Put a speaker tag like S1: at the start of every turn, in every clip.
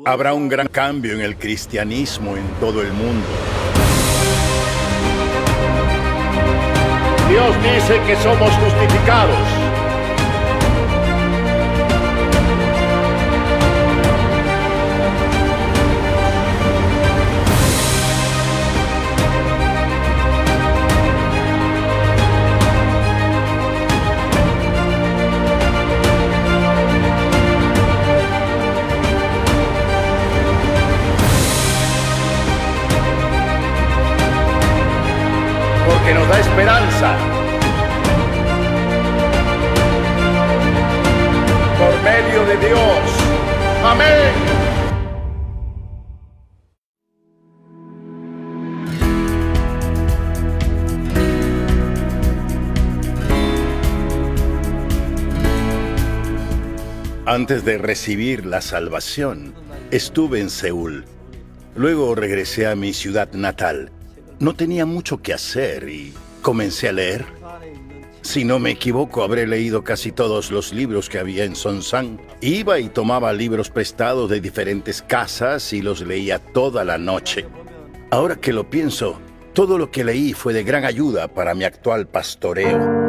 S1: Habrá un gran cambio en el cristianismo en todo el mundo. Dios dice que somos justificados. Que nos da esperanza por medio de Dios. Amén. Antes de recibir la salvación, estuve en Seúl. Luego regresé a mi ciudad natal. No tenía mucho que hacer y comencé a leer. Si no me equivoco, habré leído casi todos los libros que había en Sonsang. Iba y tomaba libros prestados de diferentes casas y los leía toda la noche. Ahora que lo pienso, todo lo que leí fue de gran ayuda para mi actual pastoreo.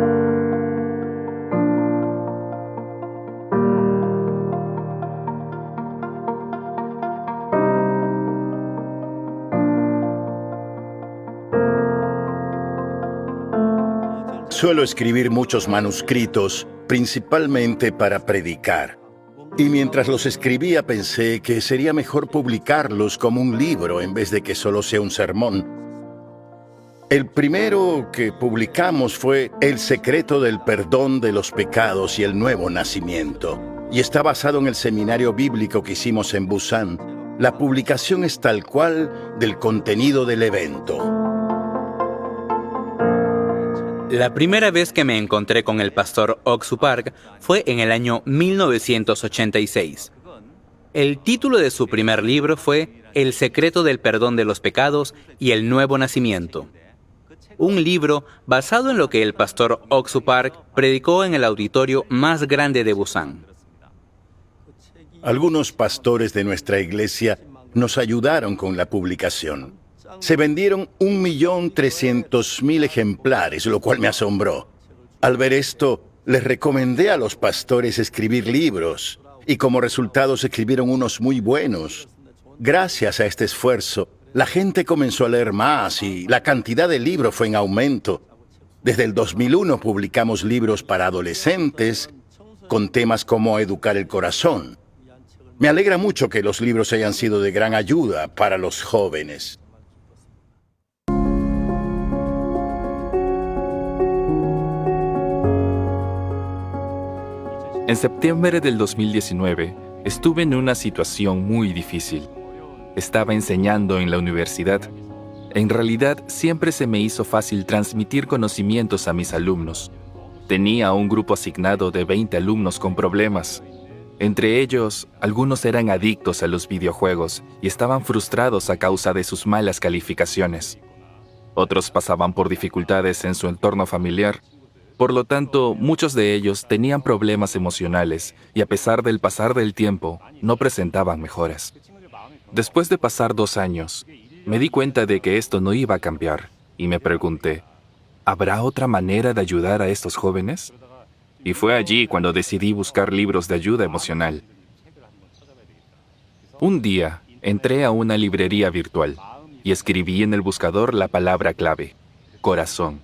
S1: Suelo escribir muchos manuscritos, principalmente para predicar. Y mientras los escribía pensé que sería mejor publicarlos como un libro en vez de que solo sea un sermón. El primero que publicamos fue El secreto del perdón de los pecados y el nuevo nacimiento. Y está basado en el seminario bíblico que hicimos en Busan. La publicación es tal cual del contenido del evento.
S2: La primera vez que me encontré con el pastor Ok-Soo Park fue en el año 1986. El título de su primer libro fue El secreto del perdón de los pecados y el nuevo nacimiento. Un libro basado en lo que el pastor Ok-Soo Park predicó en el auditorio más grande de Busan.
S1: Algunos pastores de nuestra iglesia nos ayudaron con la publicación. Se vendieron 1.300.000 ejemplares, lo cual me asombró. Al ver esto, les recomendé a los pastores escribir libros, y como resultado se escribieron unos muy buenos. Gracias a este esfuerzo, la gente comenzó a leer más y la cantidad de libros fue en aumento. Desde el 2001 publicamos libros para adolescentes con temas como educar el corazón. Me alegra mucho que los libros hayan sido de gran ayuda para los jóvenes.
S3: En septiembre del 2019, estuve en una situación muy difícil. Estaba enseñando en la universidad. En realidad, siempre se me hizo fácil transmitir conocimientos a mis alumnos. Tenía un grupo asignado de 20 alumnos con problemas. Entre ellos, algunos eran adictos a los videojuegos y estaban frustrados a causa de sus malas calificaciones. Otros pasaban por dificultades en su entorno familiar. Por lo tanto, muchos de ellos tenían problemas emocionales y a pesar del pasar del tiempo, no presentaban mejoras. Después de pasar 2 años, me di cuenta de que esto no iba a cambiar y me pregunté, ¿habrá otra manera de ayudar a estos jóvenes? Y fue allí cuando decidí buscar libros de ayuda emocional. Un día, entré a una librería virtual y escribí en el buscador la palabra clave, corazón.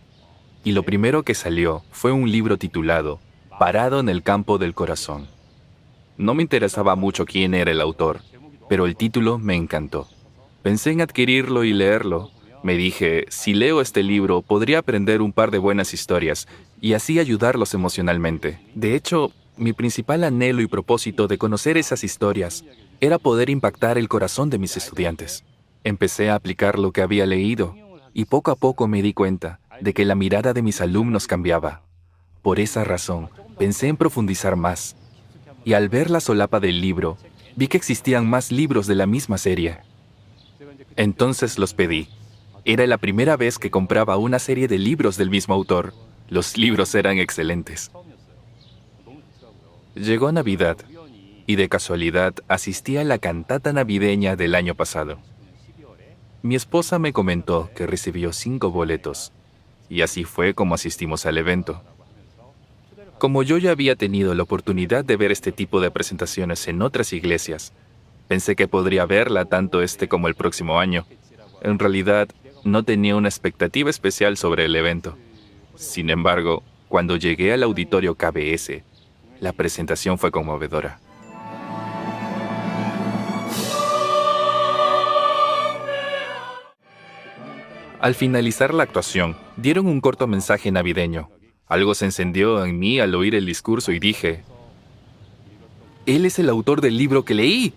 S3: Y lo primero que salió fue un libro titulado Parado en el campo del corazón. No me interesaba mucho quién era el autor, pero el título me encantó. Pensé en adquirirlo y leerlo. Me dije, si leo este libro, podría aprender un par de buenas historias y así ayudarlos emocionalmente. De hecho, mi principal anhelo y propósito de conocer esas historias era poder impactar el corazón de mis estudiantes. Empecé a aplicar lo que había leído y poco a poco me di cuenta de que la mirada de mis alumnos cambiaba. Por esa razón, pensé en profundizar más. Y al ver la solapa del libro, vi que existían más libros de la misma serie. Entonces los pedí. Era la primera vez que compraba una serie de libros del mismo autor. Los libros eran excelentes. Llegó Navidad y de casualidad asistí a la cantata navideña del año pasado. Mi esposa me comentó que recibió 5 boletos, y así fue como asistimos al evento. Como yo ya había tenido la oportunidad de ver este tipo de presentaciones en otras iglesias, pensé que podría verla tanto este como el próximo año. En realidad, no tenía una expectativa especial sobre el evento. Sin embargo, cuando llegué al auditorio KBS, la presentación fue conmovedora. Al finalizar la actuación, dieron un corto mensaje navideño. Algo se encendió en mí al oír el discurso y dije: «Él es el autor del libro que leí.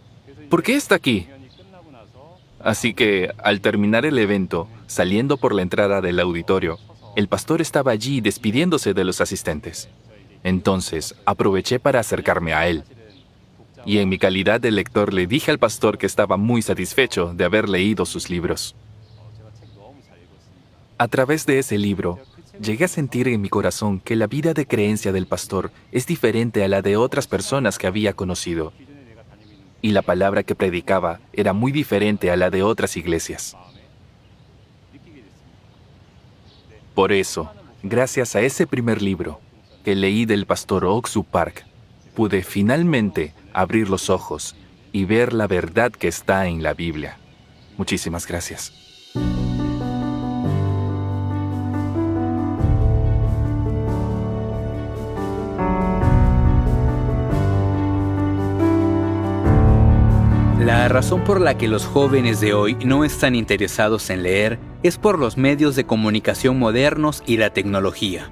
S3: ¿Por qué está aquí?». Así que, al terminar el evento, saliendo por la entrada del auditorio, el pastor estaba allí despidiéndose de los asistentes. Entonces, aproveché para acercarme a él. Y en mi calidad de lector le dije al pastor que estaba muy satisfecho de haber leído sus libros. A través de ese libro, llegué a sentir en mi corazón que la vida de creencia del pastor es diferente a la de otras personas que había conocido. Y la palabra que predicaba era muy diferente a la de otras iglesias. Por eso, gracias a ese primer libro que leí del pastor Ok-Soo Park, pude finalmente abrir los ojos y ver la verdad que está en la Biblia. Muchísimas gracias.
S2: La razón por la que los jóvenes de hoy no están interesados en leer es por los medios de comunicación modernos y la tecnología.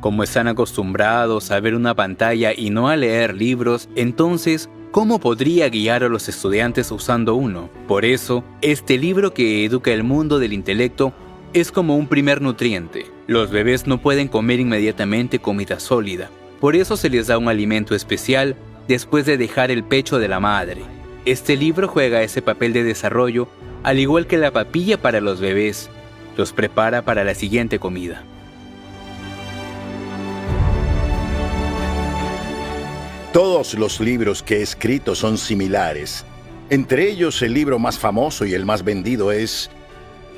S2: Como están acostumbrados a ver una pantalla y no a leer libros, entonces, ¿cómo podría guiar a los estudiantes usando uno? Por eso, este libro que educa el mundo del intelecto es como un primer nutriente. Los bebés no pueden comer inmediatamente comida sólida. Por eso se les da un alimento especial después de dejar el pecho de la madre. Este libro juega ese papel de desarrollo, al igual que la papilla para los bebés. Los prepara para la siguiente comida.
S1: Todos los libros que he escrito son similares. Entre ellos, el libro más famoso y el más vendido es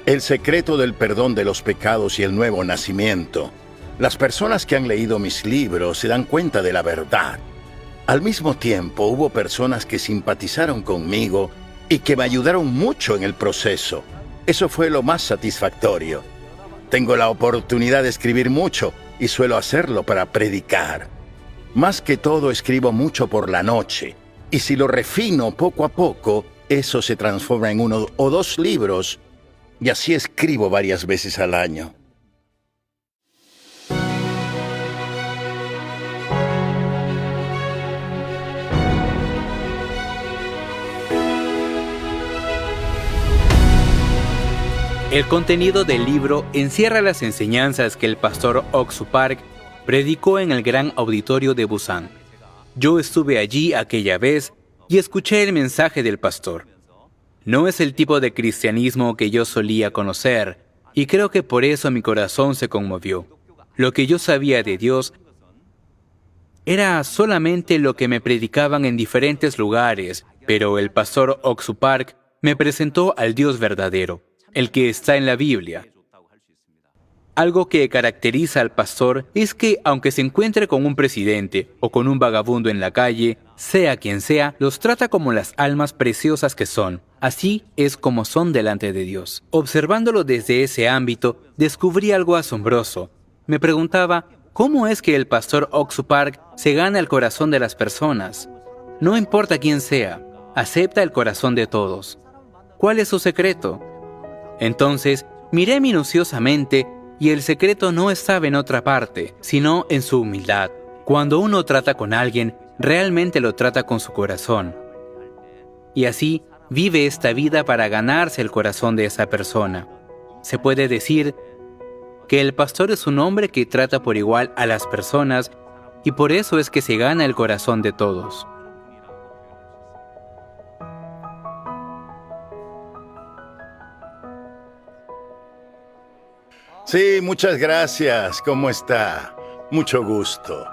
S1: El secreto del perdón de los pecados y el nuevo nacimiento. Las personas que han leído mis libros se dan cuenta de la verdad. Al mismo tiempo, hubo personas que simpatizaron conmigo y que me ayudaron mucho en el proceso. Eso fue lo más satisfactorio. Tengo la oportunidad de escribir mucho y suelo hacerlo para predicar. Más que todo, escribo mucho por la noche. Y si lo refino poco a poco, eso se transforma en 1 o 2 libros. Y así escribo varias veces al año.
S2: El contenido del libro encierra las enseñanzas que el pastor Ok-Soo Park predicó en el gran auditorio de Busan. Yo estuve allí aquella vez y escuché el mensaje del pastor. No es el tipo de cristianismo que yo solía conocer, y creo que por eso mi corazón se conmovió. Lo que yo sabía de Dios era solamente lo que me predicaban en diferentes lugares, pero el pastor Ok-Soo Park me presentó al Dios verdadero, el que está en la Biblia. Algo que caracteriza al pastor es que, aunque se encuentre con un presidente o con un vagabundo en la calle, sea quien sea, los trata como las almas preciosas que son. Así es como son delante de Dios. Observándolo desde ese ámbito, descubrí algo asombroso. Me preguntaba, ¿cómo es que el pastor Ok-Soo Park se gana el corazón de las personas? No importa quién sea, acepta el corazón de todos. ¿Cuál es su secreto? Entonces, miré minuciosamente y el secreto no estaba en otra parte, sino en su humildad. Cuando uno trata con alguien, realmente lo trata con su corazón. Y así, vive esta vida para ganarse el corazón de esa persona. Se puede decir que el pastor es un hombre que trata por igual a las personas y por eso es que se gana el corazón de todos.
S1: Sí, muchas gracias. ¿Cómo está? Mucho gusto.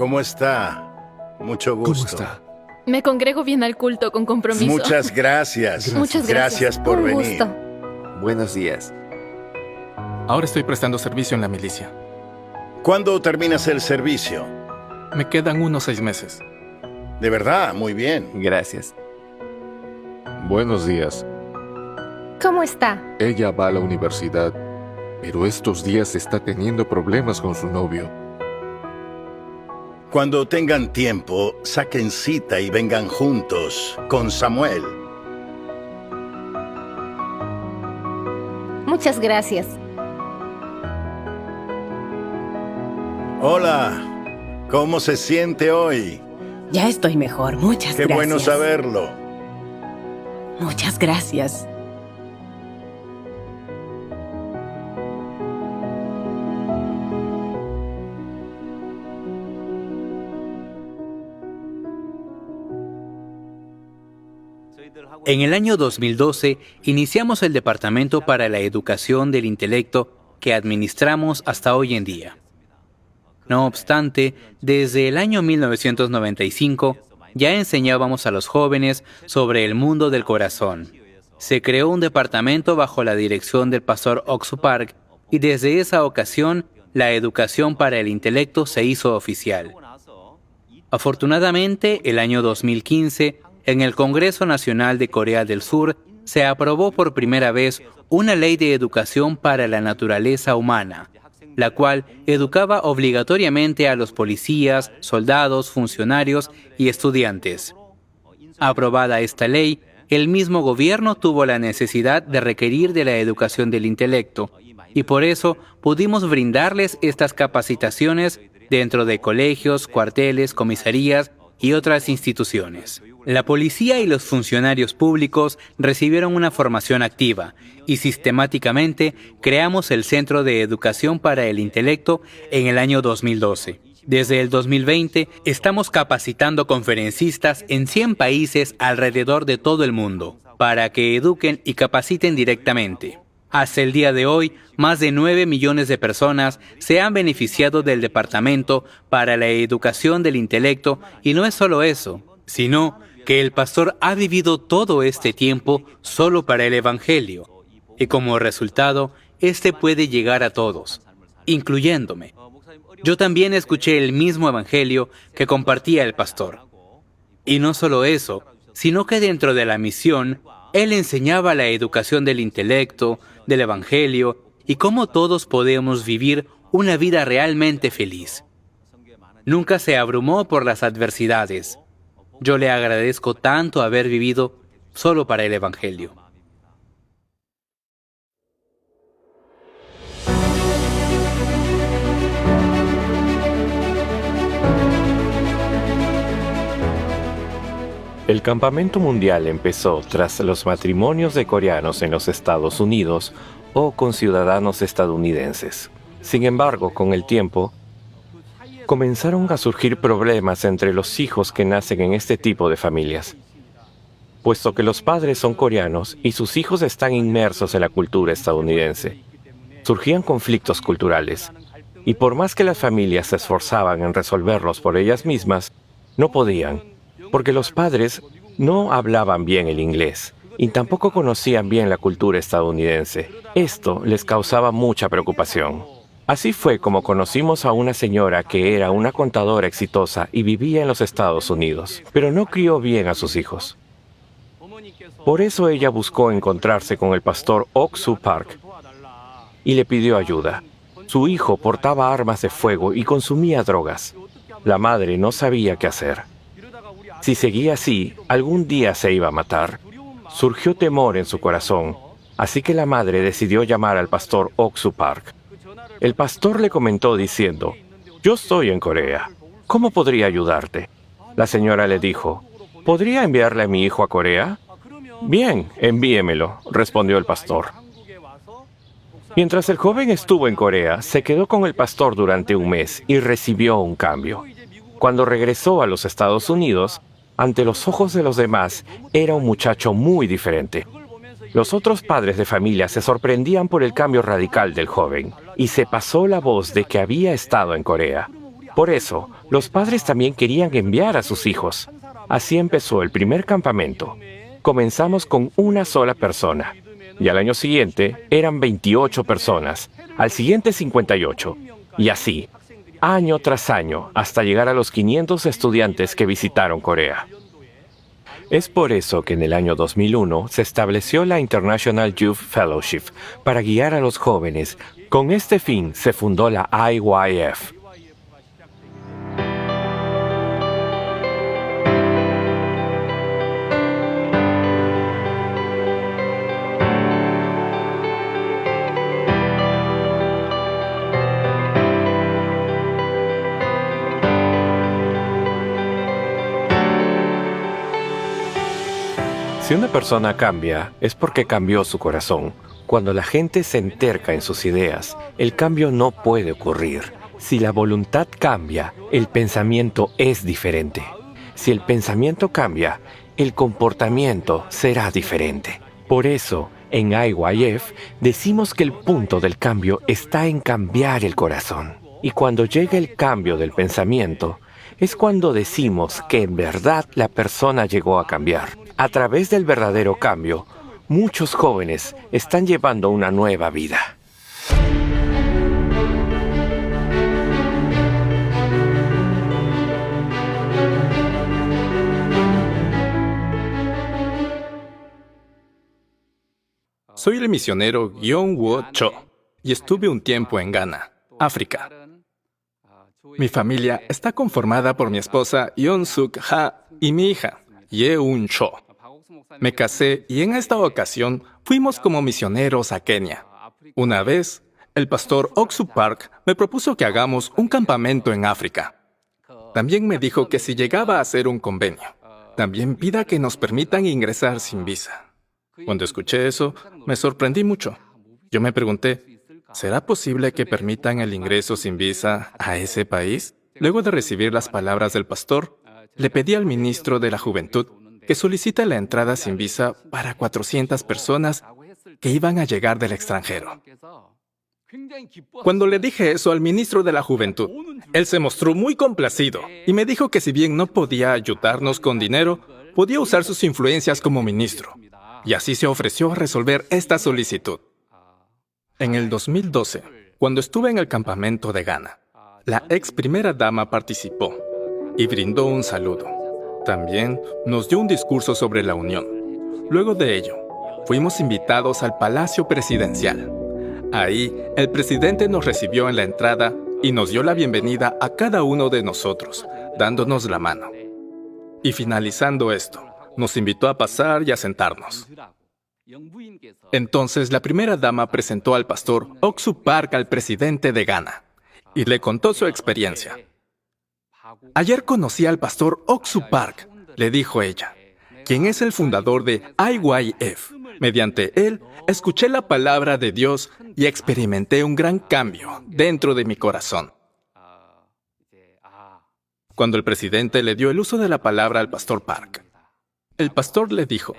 S1: ¿cómo está? Mucho gusto.
S4: ¿Cómo está?
S5: Me congrego bien al culto con compromiso.
S1: Muchas gracias.
S5: Muchas gracias.
S1: Gracias por
S5: Un
S1: venir.
S5: gusto.
S6: Buenos días.
S4: Ahora estoy prestando servicio en la milicia.
S1: ¿Cuándo terminas el servicio?
S4: Me quedan unos 6 meses.
S1: De verdad, muy bien.
S6: Gracias.
S7: Buenos días.
S5: ¿Cómo está?
S7: Ella va a la universidad, pero estos días está teniendo problemas con su novio.
S1: Cuando tengan tiempo, saquen cita y vengan juntos con Samuel.
S5: Muchas gracias.
S1: Hola, ¿cómo se siente hoy?
S8: Ya estoy mejor, muchas
S1: Qué
S8: gracias.
S1: bueno saberlo.
S8: Muchas gracias.
S2: En el año 2012 iniciamos el Departamento para la Educación del Intelecto que administramos hasta hoy en día. No obstante, desde el año 1995 ya enseñábamos a los jóvenes sobre el mundo del corazón. Se creó un departamento bajo la dirección del pastor Oksu Park y desde esa ocasión la educación para el intelecto se hizo oficial. Afortunadamente, el año 2015, en el Congreso Nacional de Corea del Sur, se aprobó por primera vez una ley de educación para la naturaleza humana, la cual educaba obligatoriamente a los policías, soldados, funcionarios y estudiantes. Aprobada esta ley, el mismo gobierno tuvo la necesidad de requerir de la educación del intelecto, y por eso pudimos brindarles estas capacitaciones dentro de colegios, cuarteles, comisarías y otras instituciones. La policía y los funcionarios públicos recibieron una formación activa y sistemáticamente creamos el Centro de Educación para el Intelecto en el año 2012. Desde el 2020 estamos capacitando conferencistas en 100 países alrededor de todo el mundo para que eduquen y capaciten directamente. Hasta el día de hoy, más de 9 millones de personas se han beneficiado del Departamento para la Educación del Intelecto y no es solo eso, sino que el pastor ha vivido todo este tiempo solo para el Evangelio y como resultado, este puede llegar a todos, incluyéndome. Yo también escuché el mismo Evangelio que compartía el pastor. Y no solo eso, sino que dentro de la misión, él enseñaba la educación del intelecto, del Evangelio y cómo todos podemos vivir una vida realmente feliz. Nunca se abrumó por las adversidades. Yo le agradezco tanto haber vivido solo para el Evangelio.
S9: El campamento mundial empezó tras los matrimonios de coreanos en los Estados Unidos o con ciudadanos estadounidenses. Sin embargo, con el tiempo, comenzaron a surgir problemas entre los hijos que nacen en este tipo de familias. Puesto que los padres son coreanos y sus hijos están inmersos en la cultura estadounidense, surgían conflictos culturales, y por más que las familias se esforzaban en resolverlos por ellas mismas, no podían, porque los padres no hablaban bien el inglés y tampoco conocían bien la cultura estadounidense. Esto les causaba mucha preocupación. Así fue como conocimos a una señora que era una contadora exitosa y vivía en los Estados Unidos, pero no crió bien a sus hijos. Por eso ella buscó encontrarse con el pastor Oksu Park y le pidió ayuda. Su hijo portaba armas de fuego y consumía drogas. La madre no sabía qué hacer. Si seguía así, algún día se iba a matar. Surgió temor en su corazón, así que la madre decidió llamar al pastor Oksu Park. El pastor le comentó diciendo, «Yo estoy en Corea. ¿Cómo podría ayudarte?» La señora le dijo, «¿Podría enviarle a mi hijo a Corea?» «Bien, envíemelo», respondió el pastor. Mientras el joven estuvo en Corea, se quedó con el pastor durante un mes y recibió un cambio. Cuando regresó a los Estados Unidos, ante los ojos de los demás, era un muchacho muy diferente. Los otros padres de familia se sorprendían por el cambio radical del joven y se pasó la voz de que había estado en Corea. Por eso, los padres también querían enviar a sus hijos. Así empezó el primer campamento. Comenzamos con una sola persona. Y al año siguiente eran 28 personas. Al siguiente 58. Y así, año tras año, hasta llegar a los 500 estudiantes que visitaron Corea. Es por eso que en el año 2001 se estableció la International Youth Fellowship para guiar a los jóvenes. Con este fin se fundó la IYF. Si una persona cambia, es porque cambió su corazón. Cuando la gente se enterca en sus ideas, el cambio no puede ocurrir. Si la voluntad cambia, el pensamiento es diferente. Si el pensamiento cambia, el comportamiento será diferente. Por eso, en IYF, decimos que el punto del cambio está en cambiar el corazón. Y cuando llega el cambio del pensamiento, es cuando decimos que en verdad la persona llegó a cambiar. A través del verdadero cambio, muchos jóvenes están llevando una nueva vida.
S4: Soy el misionero Young-Woo Cho y estuve un tiempo en Ghana, África. Mi familia está conformada por mi esposa Yeon-Suk Ha y mi hija, Ye-Un Cho. Me casé y en esta ocasión fuimos como misioneros a Kenia. Una vez, el pastor Ok-Soo Park me propuso que hagamos un campamento en África. También me dijo que si llegaba a hacer un convenio, también pida que nos permitan ingresar sin visa. Cuando escuché eso, me sorprendí mucho. Yo me pregunté, ¿será posible que permitan el ingreso sin visa a ese país? Luego de recibir las palabras del pastor, le pedí al ministro de la Juventud que solicite la entrada sin visa para 400 personas que iban a llegar del extranjero. Cuando le dije eso al ministro de la Juventud, él se mostró muy complacido y me dijo que si bien no podía ayudarnos con dinero, podía usar sus influencias como ministro. Y así se ofreció a resolver esta solicitud. En el 2012, cuando estuve en el campamento de Ghana, la ex primera dama participó y brindó un saludo. También nos dio un discurso sobre la unión. Luego de ello, fuimos invitados al Palacio Presidencial. Ahí, el presidente nos recibió en la entrada y nos dio la bienvenida a cada uno de nosotros, dándonos la mano. Y finalizando esto, nos invitó a pasar y a sentarnos. Entonces, la primera dama presentó al pastor Ok-Soo Park al presidente de Ghana y le contó su experiencia. Ayer conocí al pastor Ok-Soo Park, le dijo ella, quien es el fundador de IYF. Mediante él, escuché la palabra de Dios y experimenté un gran cambio dentro de mi corazón. Cuando el presidente le dio el uso de la palabra al pastor Park, el pastor le dijo,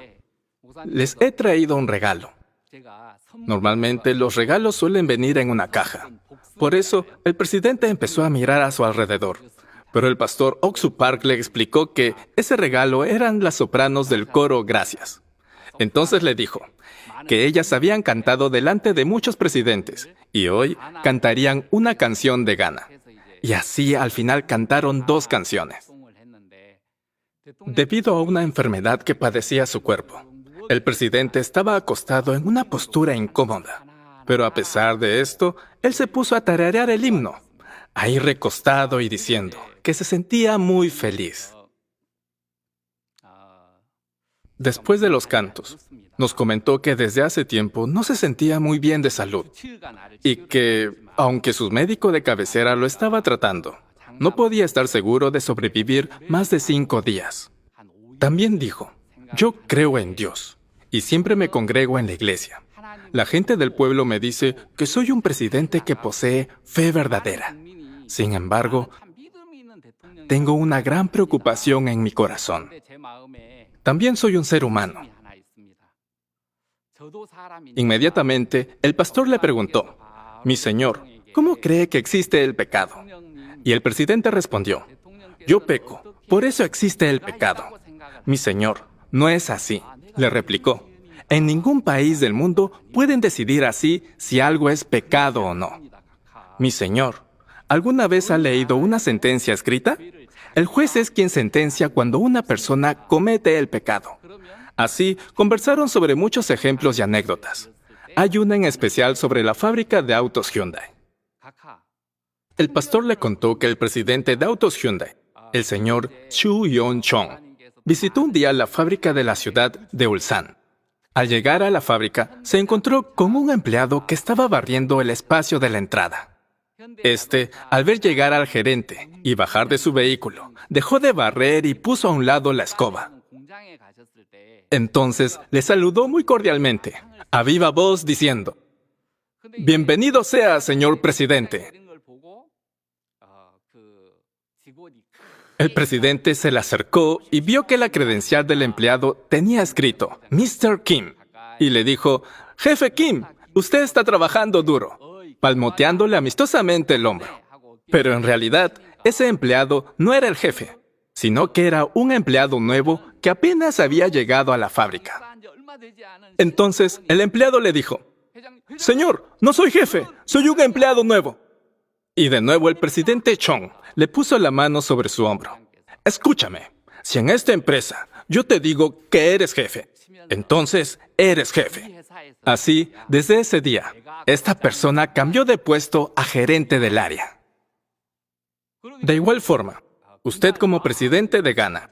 S4: les he traído un regalo. Normalmente los regalos suelen venir en una caja. Por eso, el presidente empezó a mirar a su alrededor. Pero el pastor Ok-Soo Park le explicó que ese regalo eran las sopranos del coro Gracias. Entonces le dijo que ellas habían cantado delante de muchos presidentes y hoy cantarían una canción de Ghana. Y así al final cantaron 2 canciones. Debido a una enfermedad que padecía su cuerpo, el presidente estaba acostado en una postura incómoda. Pero a pesar de esto, él se puso a tararear el himno, ahí recostado y diciendo que se sentía muy feliz. Después de los cantos, nos comentó que desde hace tiempo no se sentía muy bien de salud y que, aunque su médico de cabecera lo estaba tratando, no podía estar seguro de sobrevivir más de 5 días. También dijo, yo creo en Dios y siempre me congrego en la iglesia. La gente del pueblo me dice que soy un presidente que posee fe verdadera. Sin embargo, tengo una gran preocupación en mi corazón. También soy un ser humano. Inmediatamente, el pastor le preguntó, mi señor, ¿cómo cree que existe el pecado? Y el presidente respondió, yo peco, por eso existe el pecado. Mi señor, no es así, le replicó. En ningún país del mundo pueden decidir así si algo es pecado o no. Mi señor, ¿alguna vez ha leído una sentencia escrita? El juez es quien sentencia cuando una persona comete el pecado. Así, conversaron sobre muchos ejemplos y anécdotas. Hay una en especial sobre la fábrica de autos Hyundai. El pastor le contó que el presidente de autos Hyundai, el señor Chu Yon-chong, visitó un día la fábrica de la ciudad de Ulsan. Al llegar a la fábrica, se encontró con un empleado que estaba barriendo el espacio de la entrada. Al ver llegar al gerente y bajar de su vehículo, dejó de barrer y puso a un lado la escoba. Entonces le saludó muy cordialmente, a viva voz diciendo, «Bienvenido sea, señor presidente». El presidente se le acercó y vio que la credencial del empleado tenía escrito Mr. Kim y le dijo, «Jefe Kim, usted está trabajando duro», palmoteándole amistosamente el hombro. Pero en realidad, ese empleado no era el jefe, sino que era un empleado nuevo que apenas había llegado a la fábrica. Entonces, el empleado le dijo, «Señor, no soy jefe, soy un empleado nuevo». Y de nuevo el presidente Chong le puso la mano sobre su hombro. «Escúchame, si en esta empresa yo te digo que eres jefe, entonces eres jefe». Así, desde ese día, esta persona cambió de puesto a gerente del área. De igual forma, usted como presidente de Ghana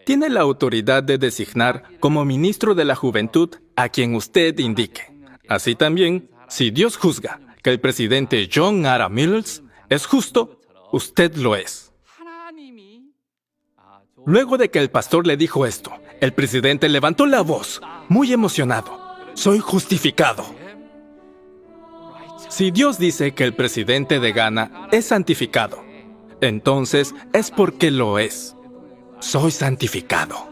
S4: tiene la autoridad de designar como ministro de la juventud a quien usted indique. Así también, si Dios juzga que el presidente John Ara Mills es justo, usted lo es. Luego de que el pastor le dijo esto, el presidente levantó la voz, muy emocionado. «Soy justificado». Si Dios dice que el presidente de Ghana es santificado, entonces es porque lo es. Soy santificado.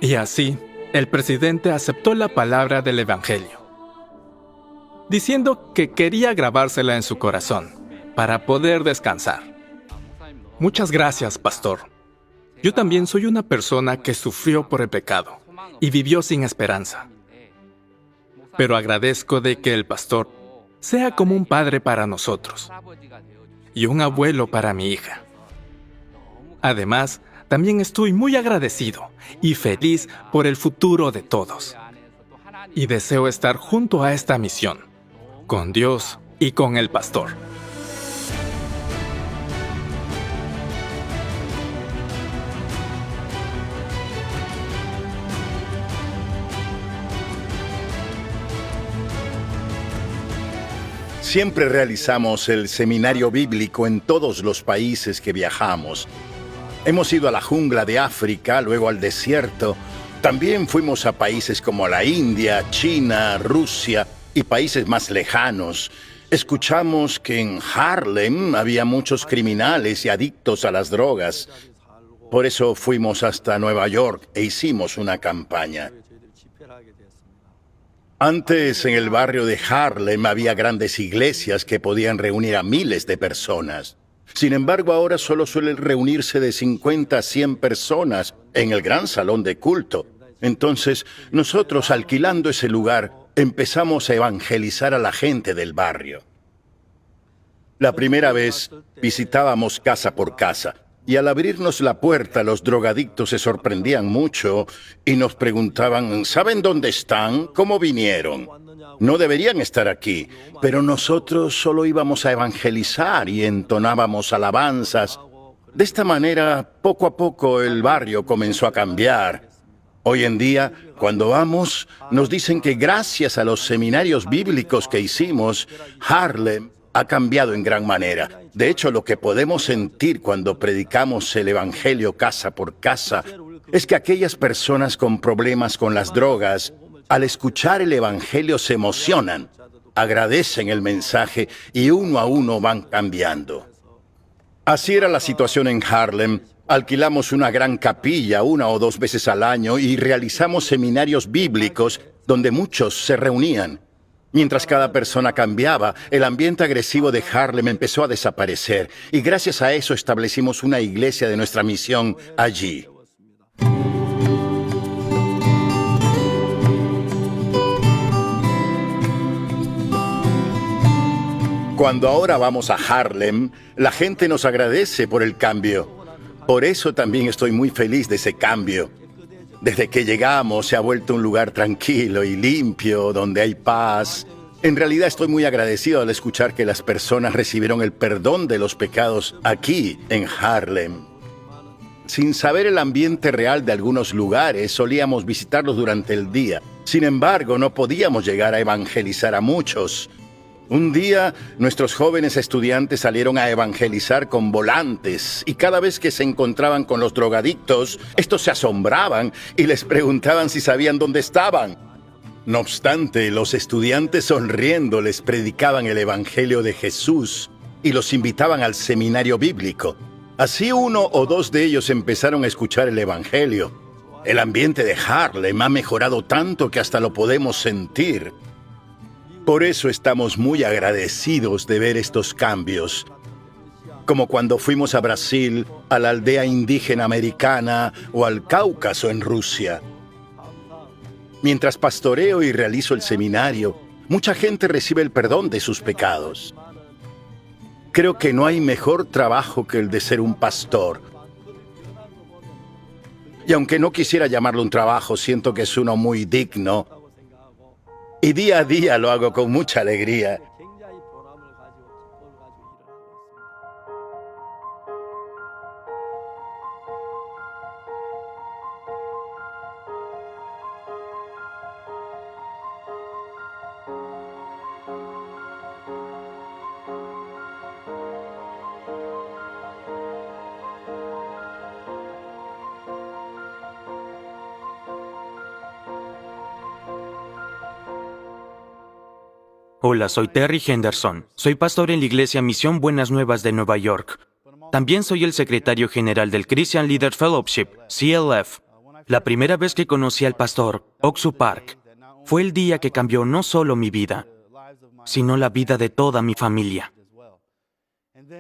S4: Y así, el presidente aceptó la palabra del Evangelio, diciendo que quería grabársela en su corazón para poder descansar. Muchas gracias, pastor. Yo también soy una persona que sufrió por el pecado y vivió sin esperanza. Pero agradezco de que el pastor sea como un padre para nosotros y un abuelo para mi hija. Además, también estoy muy agradecido y feliz por el futuro de todos. Y deseo estar junto a esta misión, con Dios y con el pastor.
S1: Siempre realizamos el seminario bíblico en todos los países que viajamos. Hemos ido a la jungla de África, luego al desierto. También fuimos a países como la India, China, Rusia y países más lejanos. Escuchamos que en Harlem había muchos criminales y adictos a las drogas. Por eso fuimos hasta Nueva York e hicimos una campaña. Antes, en el barrio de Harlem había grandes iglesias que podían reunir a miles de personas. Sin embargo, ahora solo suelen reunirse de 50 a 100 personas en el gran salón de culto. Entonces, nosotros, alquilando ese lugar, empezamos a evangelizar a la gente del barrio. La primera vez, visitábamos casa por casa. Y al abrirnos la puerta, los drogadictos se sorprendían mucho y nos preguntaban, ¿saben dónde están? ¿Cómo vinieron? No deberían estar aquí, pero nosotros solo íbamos a evangelizar y entonábamos alabanzas. De esta manera, poco a poco, el barrio comenzó a cambiar. Hoy en día, cuando vamos, nos dicen que gracias a los seminarios bíblicos que hicimos, Harlem ha cambiado en gran manera. De hecho, lo que podemos sentir cuando predicamos el Evangelio casa por casa es que aquellas personas con problemas con las drogas, al escuchar el Evangelio se emocionan, agradecen el mensaje y uno a uno van cambiando. Así era la situación en Harlem. Alquilamos una gran capilla 1 o 2 veces al año y realizamos seminarios bíblicos donde muchos se reunían. Mientras cada persona cambiaba, el ambiente agresivo de Harlem empezó a desaparecer y gracias a eso establecimos una iglesia de nuestra misión allí. Cuando ahora vamos a Harlem, la gente nos agradece por el cambio. Por eso también estoy muy feliz de ese cambio. Desde que llegamos se ha vuelto un lugar tranquilo y limpio, donde hay paz. En realidad estoy muy agradecido al escuchar que las personas recibieron el perdón de los pecados aquí, en Harlem. Sin saber el ambiente real de algunos lugares, solíamos visitarlos durante el día. Sin embargo, no podíamos llegar a evangelizar a muchos. Un día, nuestros jóvenes estudiantes salieron a evangelizar con volantes y cada vez que se encontraban con los drogadictos, estos se asombraban y les preguntaban si sabían dónde estaban. No obstante, los estudiantes sonriendo les predicaban el Evangelio de Jesús y los invitaban al seminario bíblico. Así 1 o 2 de ellos empezaron a escuchar el Evangelio. El ambiente de Harlem ha mejorado tanto que hasta lo podemos sentir. Por eso estamos muy agradecidos de ver estos cambios, como cuando fuimos a Brasil, a la aldea indígena americana o al Cáucaso en Rusia. Mientras pastoreo y realizo el seminario, mucha gente recibe el perdón de sus pecados. Creo que no hay mejor trabajo que el de ser un pastor. Y aunque no quisiera llamarlo un trabajo, siento que es uno muy digno. Y día a día lo hago con mucha alegría.
S6: Hola, soy Terry Henderson. Soy pastor en la iglesia Misión Buenas Nuevas de Nueva York. También soy el secretario general del Christian Leaders Fellowship, CLF. La primera vez que conocí al pastor Oksu Park fue el día que cambió no solo mi vida, sino la vida de toda mi familia.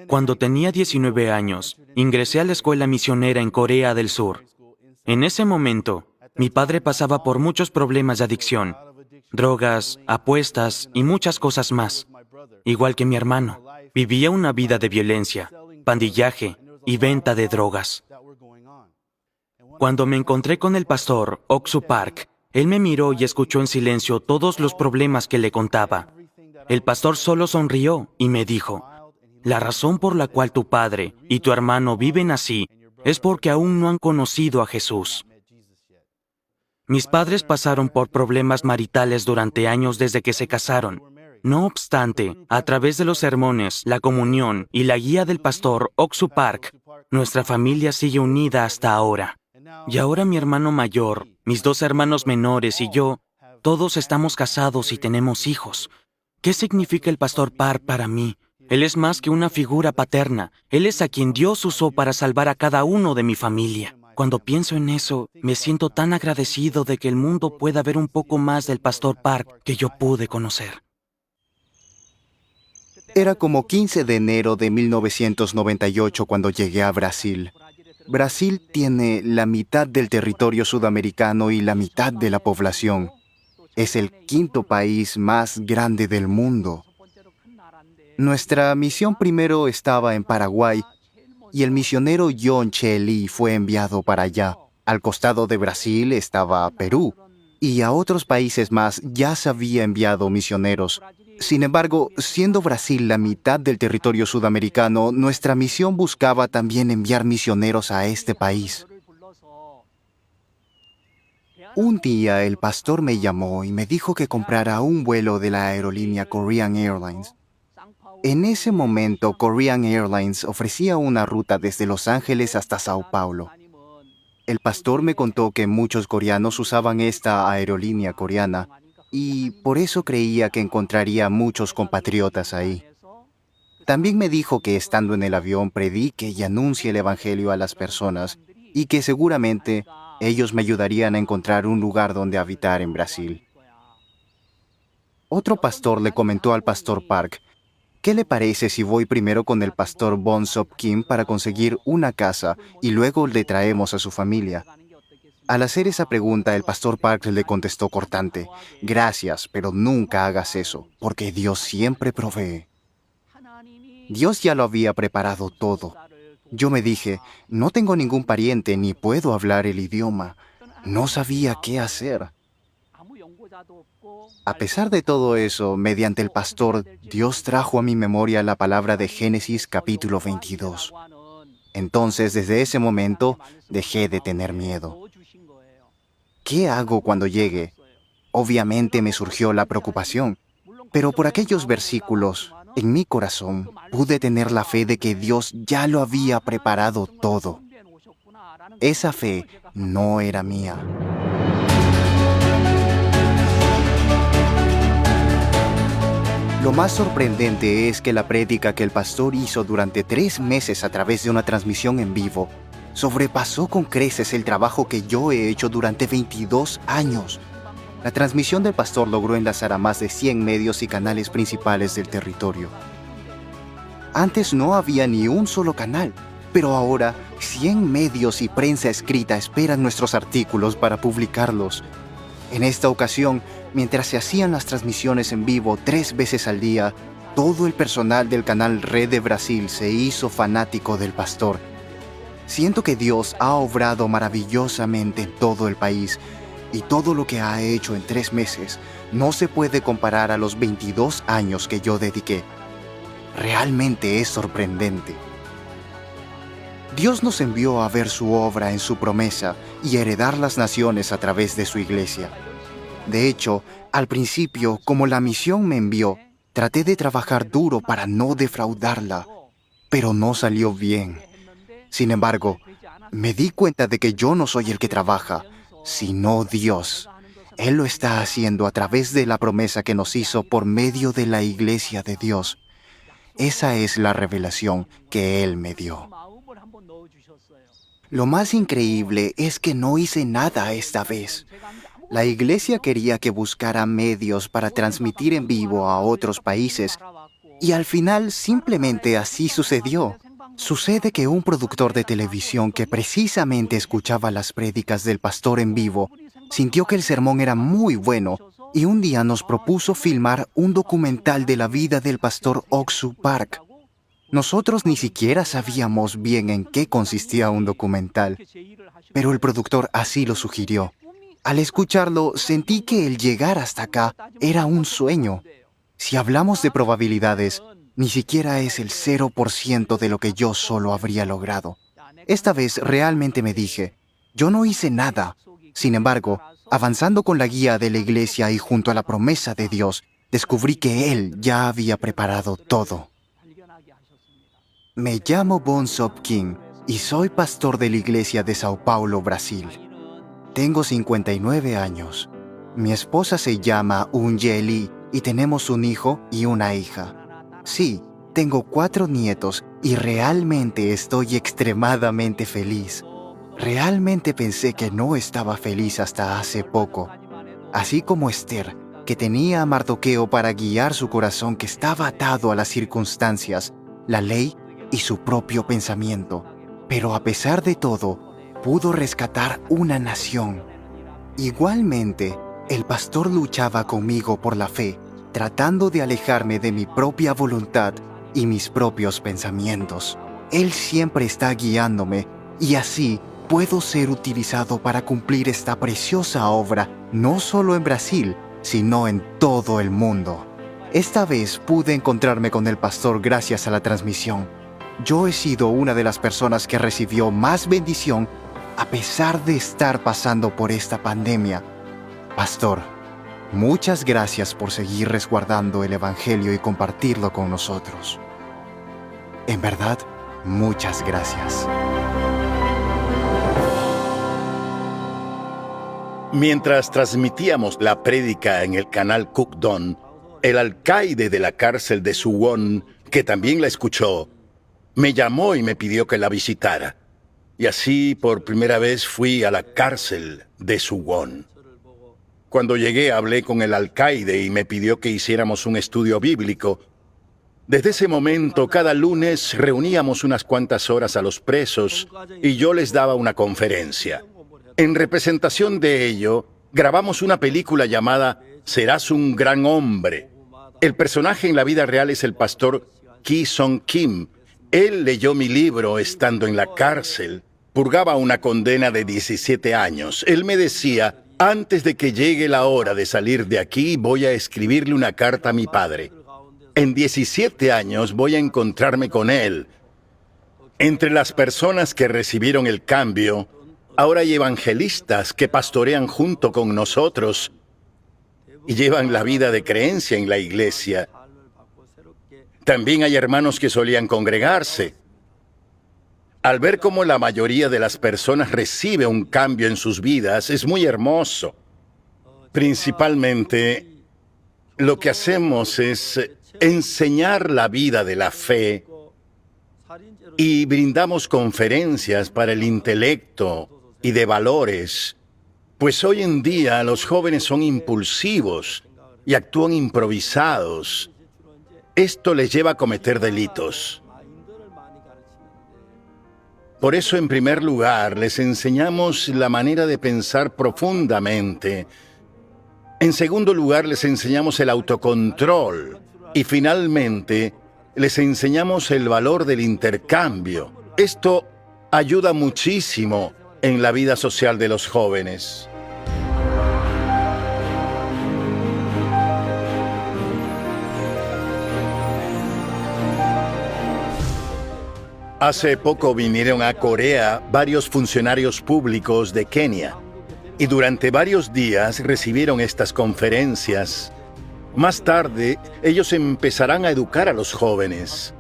S6: Cuando tenía 19 años, ingresé a la escuela misionera en Corea del Sur. En ese momento, mi padre pasaba por muchos problemas de adicción, drogas, apuestas y muchas cosas más. Igual que mi hermano, vivía una vida de violencia, pandillaje y venta de drogas. Cuando me encontré con el pastor Oksu Park, él me miró y escuchó en silencio todos los problemas que le contaba. El pastor solo sonrió y me dijo: "La razón por la cual tu padre y tu hermano viven así es porque aún no han conocido a Jesús". Mis padres pasaron por problemas maritales durante años desde que se casaron. No obstante, a través de los sermones, la comunión y la guía del pastor Oksu Park, nuestra familia sigue unida hasta ahora. Y ahora mi hermano mayor, mis 2 hermanos menores y yo, todos estamos casados y tenemos hijos. ¿Qué significa el pastor Park para mí? Él es más que una figura paterna. Él es a quien Dios usó para salvar a cada uno de mi familia. Cuando pienso en eso, me siento tan agradecido de que el mundo pueda ver un poco más del pastor Park que yo pude conocer.
S10: Era como 15 de enero de 1998 cuando llegué a Brasil. Brasil tiene la mitad del territorio sudamericano y la mitad de la población. Es el 5º país más grande del mundo. Nuestra misión primero estaba en Paraguay, y el misionero John Che Lee fue enviado para allá. Al costado de Brasil estaba Perú, y a otros países más ya se había enviado misioneros. Sin embargo, siendo Brasil la mitad del territorio sudamericano, nuestra misión buscaba también enviar misioneros a este país. Un día el pastor me llamó y me dijo que comprara un vuelo de la aerolínea Korean Airlines. En ese momento, Korean Airlines ofrecía una ruta desde Los Ángeles hasta Sao Paulo. El pastor me contó que muchos coreanos usaban esta aerolínea coreana y por eso creía que encontraría muchos compatriotas ahí. También me dijo que estando en el avión predique y anuncie el evangelio a las personas y que seguramente ellos me ayudarían a encontrar un lugar donde habitar en Brasil. Otro pastor le comentó al pastor Park: ¿qué le parece si voy primero con el pastor Bonsop Kim para conseguir una casa y luego le traemos a su familia? Al hacer esa pregunta, el pastor Park le contestó cortante: gracias, pero nunca hagas eso, porque Dios siempre provee. Dios ya lo había preparado todo. Yo me dije, no tengo ningún pariente ni puedo hablar el idioma. No sabía qué hacer. A pesar de todo eso, mediante el pastor, Dios trajo a mi memoria la palabra de Génesis capítulo 22. Entonces, desde ese momento, dejé de tener miedo. ¿Qué hago cuando llegue? Obviamente me surgió la preocupación, pero por aquellos versículos, en mi corazón, pude tener la fe de que Dios ya lo había preparado todo. Esa fe no era mía. Lo más sorprendente es que la prédica que el pastor hizo durante 3 meses a través de una transmisión en vivo sobrepasó con creces el trabajo que yo he hecho durante 22 años. La transmisión del pastor logró enlazar a más de 100 medios y canales principales del territorio. Antes no había ni un solo canal, pero ahora 100 medios y prensa escrita esperan nuestros artículos para publicarlos. En esta ocasión, mientras se hacían las transmisiones en vivo 3 veces al día, todo el personal del canal Red de Brasil se hizo fanático del pastor. Siento que Dios ha obrado maravillosamente en todo el país, y todo lo que ha hecho en 3 meses no se puede comparar a los 22 años que yo dediqué. Realmente es sorprendente. Dios nos envió a ver su obra en su promesa y heredar las naciones a través de su iglesia. De hecho, al principio, como la misión me envió, traté de trabajar duro para no defraudarla, pero no salió bien. Sin embargo, me di cuenta de que yo no soy el que trabaja, sino Dios. Él lo está haciendo a través de la promesa que nos hizo por medio de la iglesia de Dios. Esa es la revelación que Él me dio. Lo más increíble es que no hice nada esta vez. La iglesia quería que buscara medios para transmitir en vivo a otros países, y al final simplemente así sucedió. Sucede que un productor de televisión que precisamente escuchaba las prédicas del pastor en vivo sintió que el sermón era muy bueno y un día nos propuso filmar un documental de la vida del pastor Oksu Park. Nosotros ni siquiera sabíamos bien en qué consistía un documental, pero el productor así lo sugirió. Al escucharlo, sentí que el llegar hasta acá era un sueño. Si hablamos de probabilidades, ni siquiera es el 0% de lo que yo solo habría logrado. Esta vez realmente me dije, yo no hice nada. Sin embargo, avanzando con la guía de la iglesia y junto a la promesa de Dios, descubrí que Él ya había preparado todo. Me llamo Bonsop Kim y soy pastor de la iglesia de Sao Paulo, Brasil. Tengo 59 años. Mi esposa se llama Unjeli y tenemos un hijo y una hija. Sí, tengo 4 nietos y realmente estoy extremadamente feliz. Realmente pensé que no estaba feliz hasta hace poco. Así como Esther, que tenía a Mardoqueo para guiar su corazón que estaba atado a las circunstancias, la ley y su propio pensamiento. Pero a pesar de todo, pudo rescatar una nación. Igualmente, el pastor luchaba conmigo por la fe, tratando de alejarme de mi propia voluntad y mis propios pensamientos. Él siempre está guiándome y así puedo ser utilizado para cumplir esta preciosa obra, no solo en Brasil, sino en todo el mundo. Esta vez pude encontrarme con el pastor gracias a la transmisión. Yo he sido una de las personas que recibió más bendición a pesar de estar pasando por esta pandemia. Pastor, muchas gracias por seguir resguardando el Evangelio y compartirlo con nosotros. En verdad, muchas gracias.
S1: Mientras transmitíamos la prédica en el canal Kukdon, el alcaide de la cárcel de Suwon, que también la escuchó, me llamó y me pidió que la visitara. Y así, por primera vez, fui a la cárcel de Suwon. Cuando llegué hablé con el alcaide y me pidió que hiciéramos un estudio bíblico. Desde ese momento, cada lunes reuníamos unas cuantas horas a los presos y yo les daba una conferencia. En representación de ello, grabamos una película llamada Serás un gran hombre. El personaje en la vida real es el pastor Ki Song Kim. Él leyó mi libro estando en la cárcel. Purgaba una condena de 17 años. Él me decía: antes de que llegue la hora de salir de aquí, voy a escribirle una carta a mi padre. En 17 años voy a encontrarme con él. Entre las personas que recibieron el cambio, ahora hay evangelistas que pastorean junto con nosotros y llevan la vida de creencia en la iglesia. También hay hermanos que solían congregarse. Al ver cómo la mayoría de las personas recibe un cambio en sus vidas, es muy hermoso. Principalmente, lo que hacemos es enseñar la vida de la fe y brindamos conferencias para el intelecto y de valores, pues hoy en día los jóvenes son impulsivos y actúan improvisados. Esto les lleva a cometer delitos. Por eso, en primer lugar, les enseñamos la manera de pensar profundamente. En segundo lugar, les enseñamos el autocontrol. Y finalmente, les enseñamos el valor del intercambio. Esto ayuda muchísimo en la vida social de los jóvenes. Hace poco vinieron a Corea varios funcionarios públicos de Kenia y durante varios días recibieron estas conferencias. Más tarde, ellos empezarán a educar a los jóvenes.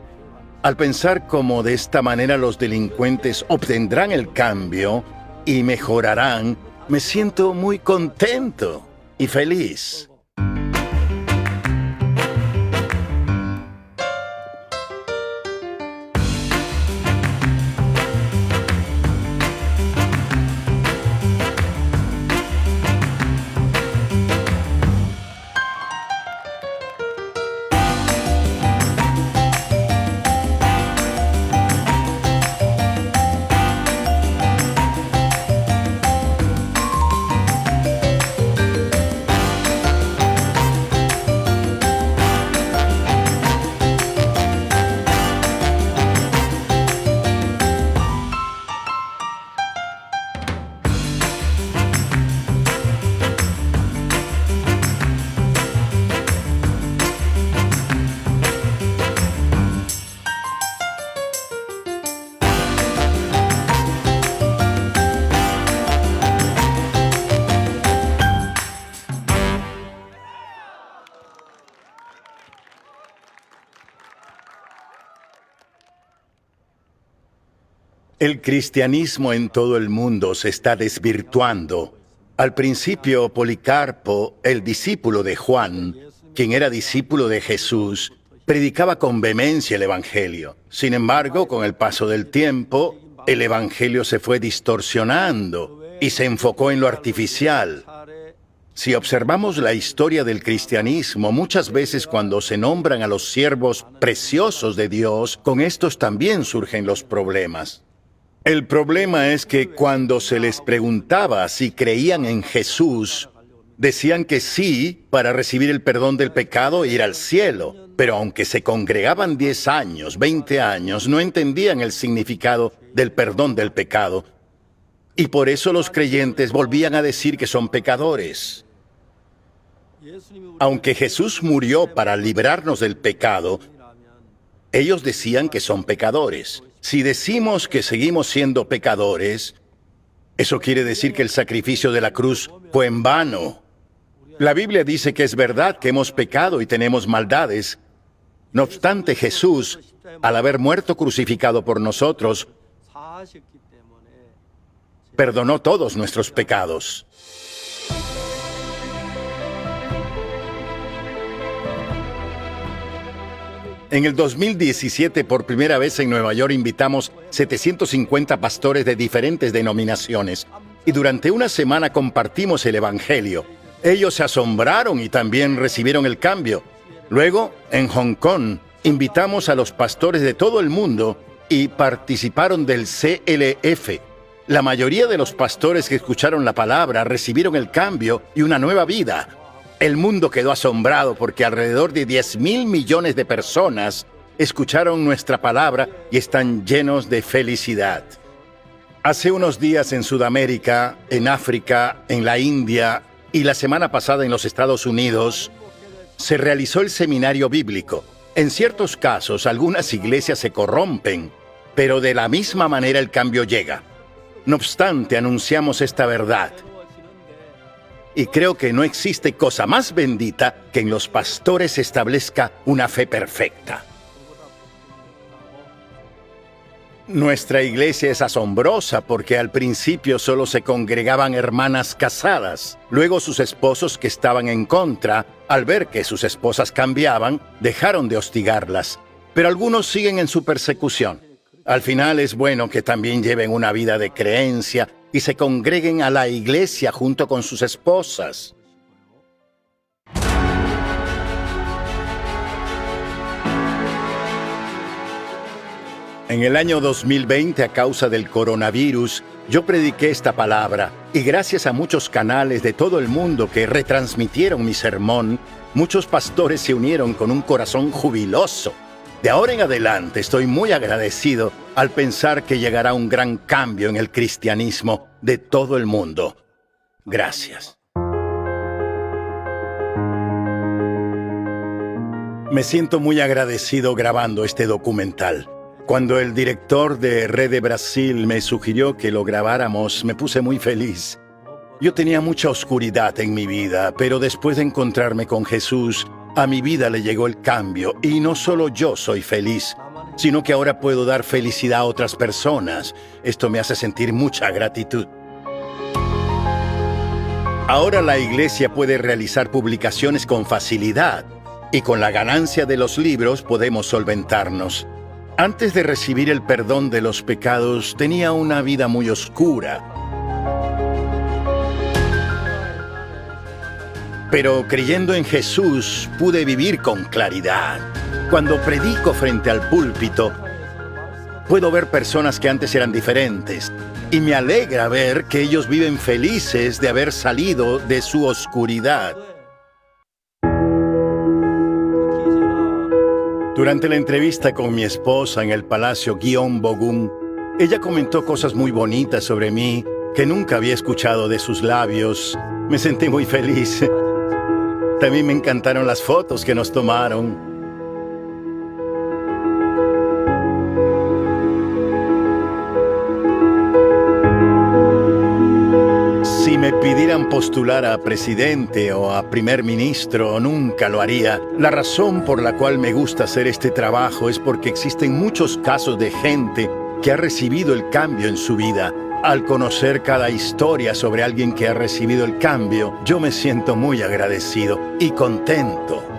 S1: Al pensar cómo de esta manera los delincuentes obtendrán el cambio y mejorarán, me siento muy contento y feliz. El cristianismo en todo el mundo se está desvirtuando. Al principio, Policarpo, el discípulo de Juan, quien era discípulo de Jesús, predicaba con vehemencia el Evangelio. Sin embargo, con el paso del tiempo, el Evangelio se fue distorsionando y se enfocó en lo artificial. Si observamos la historia del cristianismo, muchas veces cuando se nombran a los siervos preciosos de Dios, con estos también surgen los problemas. El problema es que cuando se les preguntaba si creían en Jesús, decían que sí para recibir el perdón del pecado e ir al cielo, pero aunque se congregaban 10 años, 20 años, no entendían el significado del perdón del pecado. Y por eso los creyentes volvían a decir que son pecadores. Aunque Jesús murió para librarnos del pecado, ellos decían que son pecadores. Si decimos que seguimos siendo pecadores, eso quiere decir que el sacrificio de la cruz fue en vano. La Biblia dice que es verdad que hemos pecado y tenemos maldades. No obstante, Jesús, al haber muerto crucificado por nosotros, perdonó todos nuestros pecados. En el 2017, por primera vez en Nueva York, invitamos 750 pastores de diferentes denominaciones y durante una semana compartimos el Evangelio. Ellos se asombraron y también recibieron el cambio. Luego, en Hong Kong, invitamos a los pastores de todo el mundo y participaron del CLF. La mayoría de los pastores que escucharon la palabra recibieron el cambio y una nueva vida. El mundo quedó asombrado porque alrededor de 10.000 millones de personas escucharon nuestra palabra y están llenos de felicidad. Hace unos días en Sudamérica, en África, en la India y la semana pasada en los Estados Unidos, se realizó el seminario bíblico. En ciertos casos, algunas iglesias se corrompen, pero de la misma manera el cambio llega. No obstante, anunciamos esta verdad. Y creo que no existe cosa más bendita que en los pastores se establezca una fe perfecta. Nuestra iglesia es asombrosa porque al principio solo se congregaban hermanas casadas. Luego sus esposos que estaban en contra, al ver que sus esposas cambiaban, dejaron de hostigarlas. Pero algunos siguen en su persecución. Al final es bueno que también lleven una vida de creencia y se congreguen a la iglesia junto con sus esposas. En el año 2020, a causa del coronavirus, yo prediqué esta palabra y gracias a muchos canales de todo el mundo que retransmitieron mi sermón, muchos pastores se unieron con un corazón jubiloso. De ahora en adelante estoy muy agradecido al pensar que llegará un gran cambio en el cristianismo de todo el mundo. Gracias. Me siento muy agradecido grabando este documental. Cuando el director de Rede Brasil me sugirió que lo grabáramos, me puse muy feliz. Yo tenía mucha oscuridad en mi vida, pero después de encontrarme con Jesús, a mi vida le llegó el cambio, y no solo yo soy feliz, sino que ahora puedo dar felicidad a otras personas. Esto me hace sentir mucha gratitud. Ahora la iglesia puede realizar publicaciones con facilidad, y con la ganancia de los libros podemos solventarnos. Antes de recibir el perdón de los pecados, tenía una vida muy oscura. Pero creyendo en Jesús, pude vivir con claridad. Cuando predico frente al púlpito, puedo ver personas que antes eran diferentes. Y me alegra ver que ellos viven felices de haber salido de su oscuridad. Durante la entrevista con mi esposa en el Palacio Gyeongbokgung, ella comentó cosas muy bonitas sobre mí que nunca había escuchado de sus labios. Me sentí muy feliz. También me encantaron las fotos que nos tomaron. Si me pidieran postular a presidente o a primer ministro, nunca lo haría. La razón por la cual me gusta hacer este trabajo es porque existen muchos casos de gente que ha recibido el cambio en su vida. Al conocer cada historia sobre alguien que ha recibido el cambio, yo me siento muy agradecido y contento.